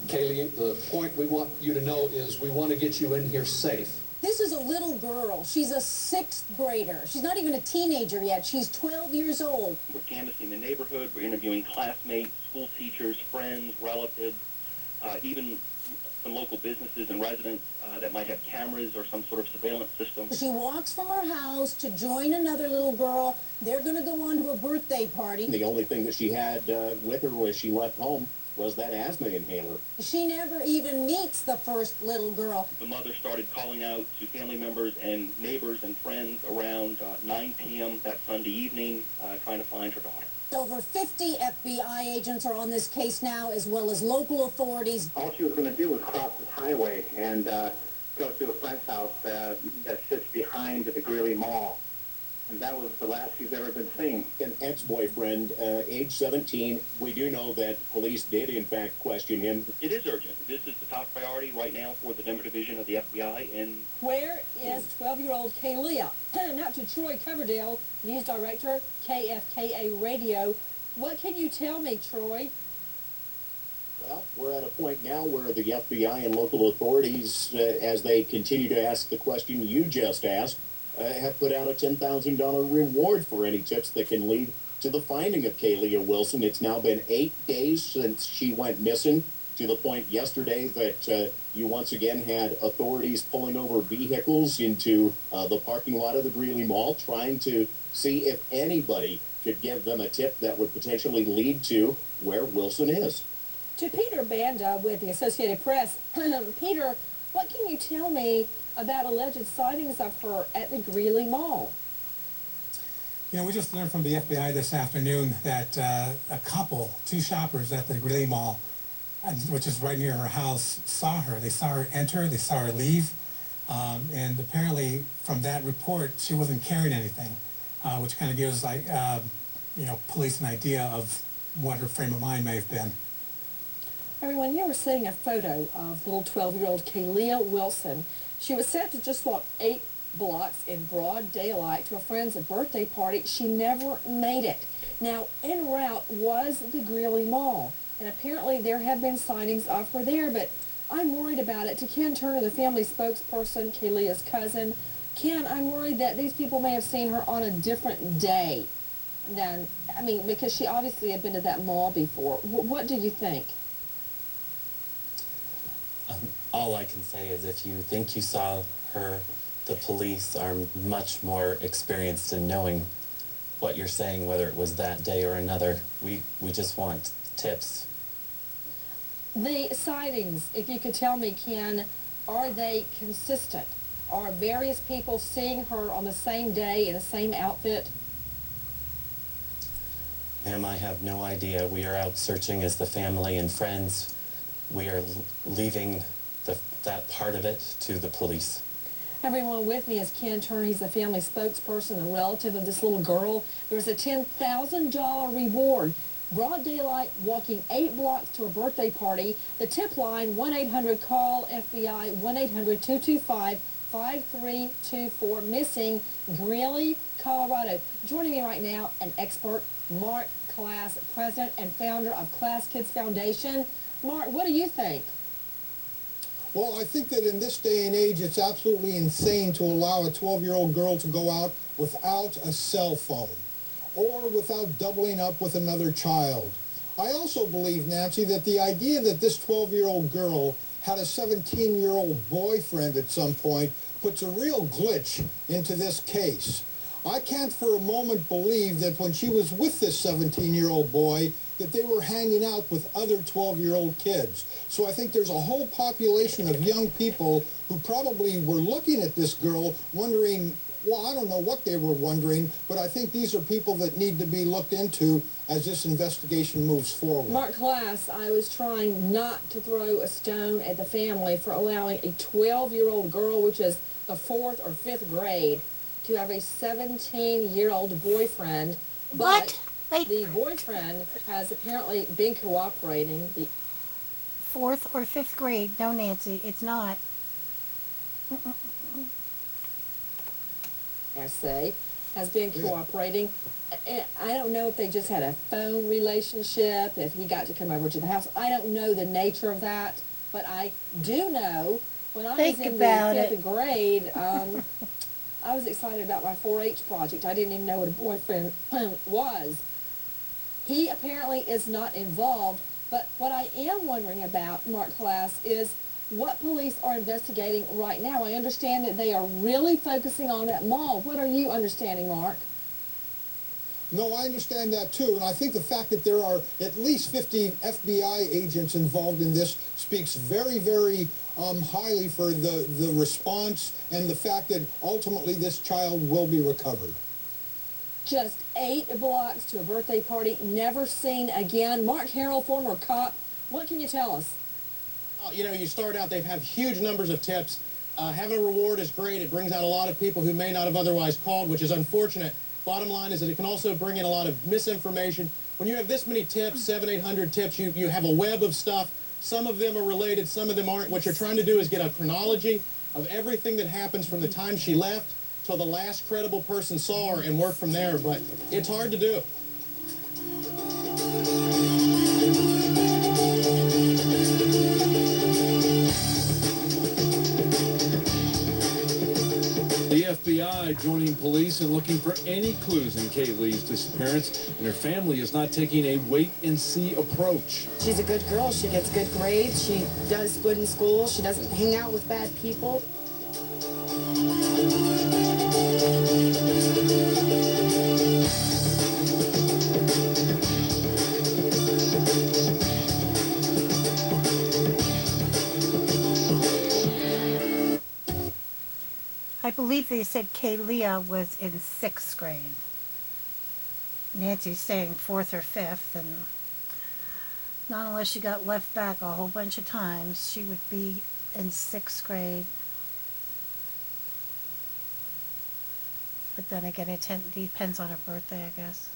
Kayleah, the point we want you to know is we want to get you in here safe. This is a little girl. She's a 6th grader. She's not even a teenager yet. She's 12 years old. We're canvassing the neighborhood. We're interviewing classmates, school teachers, friends, relatives, even some local businesses and residents that might have cameras or some sort of surveillance system. She walks from her house to join another little girl. They're going to go on to a birthday party. The only thing that she had with her when she left home was that asthma inhaler. She never even meets the first little girl. The mother started calling out to family members and neighbors and friends around 9 p.m. that Sunday evening, trying to find her daughter. Over 50 FBI agents are on this case now, as well as local authorities. All she was going to do was cross this highway and go to a friend's house that sits behind the Greeley Mall. And that was the last she's ever been seen. An ex-boyfriend, age 17. We do know that police did, in fact, question him. It is urgent. This is the top priority right now for the Denver Division of the FBI. And where is 12-year-old Kayleah? Out to Troy Coverdale, News Director, KFKA Radio. What can you tell me, Troy? Well, we're at a point now where the FBI and local authorities, as they continue to ask the question you just asked, have put out a $10,000 reward for any tips that can lead to the finding of Kayleah Wilson. It's now been 8 days since she went missing, to the point yesterday that you once again had authorities pulling over vehicles into the parking lot of the Greeley Mall, trying to see if anybody could give them a tip that would potentially lead to where Wilson is. To Peter Banda with the Associated Press. Peter, what can you tell me about alleged sightings of her at the Greeley Mall? You know, we just learned from the FBI this afternoon that a couple, 2 shoppers at the Greeley Mall, which is right near her house, saw her. They saw her enter, they saw her leave, and apparently from that report, she wasn't carrying anything, which kind of gives, like, police an idea of what her frame of mind may have been. Everyone, you were seeing a photo of little 12-year-old Kayleah Wilson. She was set to just walk 8 blocks in broad daylight to a friend's birthday party. She never made it. Now, en route was the Greeley Mall, and apparently there have been sightings of her there, but I'm worried about it. To Ken Turner, the family spokesperson, Kayleah's cousin, Ken, I'm worried that these people may have seen her on a different day than, because she obviously had been to that mall before. What do you think? All I can say is if you think you saw her, the police are much more experienced in knowing what you're saying, whether it was that day or another. We just want tips. The sightings, if you could tell me, Ken, are they consistent? Are various people seeing her on the same day in the same outfit? Ma'am, I have no idea. We are out searching as the family and friends. We are leaving that part of it to the police. Everyone with me is Ken Turner. He's the family spokesperson, a relative of this little girl. There's a $10,000 reward. Broad daylight, walking 8 blocks to a birthday party. The tip line, 1-800-CALL-FBI, 1-800-225-5324. Missing, Greeley, Colorado. Joining me right now, an expert, Mark Class, president and founder of Class Kids Foundation. Mark, what do you think? Well, I think that in this day and age, it's absolutely insane to allow a 12-year-old girl to go out without a cell phone or without doubling up with another child. I also believe, Nancy, that the idea that this 12-year-old girl had a 17-year-old boyfriend at some point puts a real glitch into this case. I can't for a moment believe that when she was with this 17-year-old boy, that they were hanging out with other 12-year-old kids. So I think there's a whole population of young people who probably were looking at this girl wondering, well, I don't know what they were wondering, but I think these are people that need to be looked into as this investigation moves forward. Mark Class, I was trying not to throw a stone at the family for allowing a 12-year-old girl, which is the 4th or 5th grade, to have a 17-year-old boyfriend. But Wait. The boyfriend has apparently been cooperating. The 4th or 5th grade. No, Nancy, it's not. I say, has been cooperating. I don't know if they just had a phone relationship, if he got to come over to the house. I don't know the nature of that, but I do know when I was Think in the about 5th it. grade, I was excited about my 4-H project. I didn't even know what a boyfriend was. He apparently is not involved, but what I am wondering about, Mark Class, is what police are investigating right now. I understand that they are really focusing on that mall. What are you understanding, Mark? No, I understand that too, and I think the fact that there are at least 50 FBI agents involved in this speaks very, very highly for the response and the fact that ultimately this child will be recovered. Just 8 blocks to a birthday party, never seen again. Mark Harrell, former cop, what can you tell us? Well, you know, you start out, they have huge numbers of tips. Having a reward is great. It brings out a lot of people who may not have otherwise called, which is unfortunate. Bottom line is that it can also bring in a lot of misinformation. When you have this many tips, 700, 800 tips, you have a web of stuff. Some of them are related, some of them aren't. What you're trying to do is get a chronology of everything that happens from the time she left till the last credible person saw her and work from there, but it's hard to do. The FBI joining police in looking for any clues in Kayleah's disappearance, and her family is not taking a wait-and-see approach. She's a good girl. She gets good grades. She does good in school. She doesn't hang out with bad people. I believe they said Kayleah was in 6th grade. Nancy's saying 4th or 5th, and not unless she got left back a whole bunch of times, she would be in 6th grade. But then again, it depends on her birthday, I guess.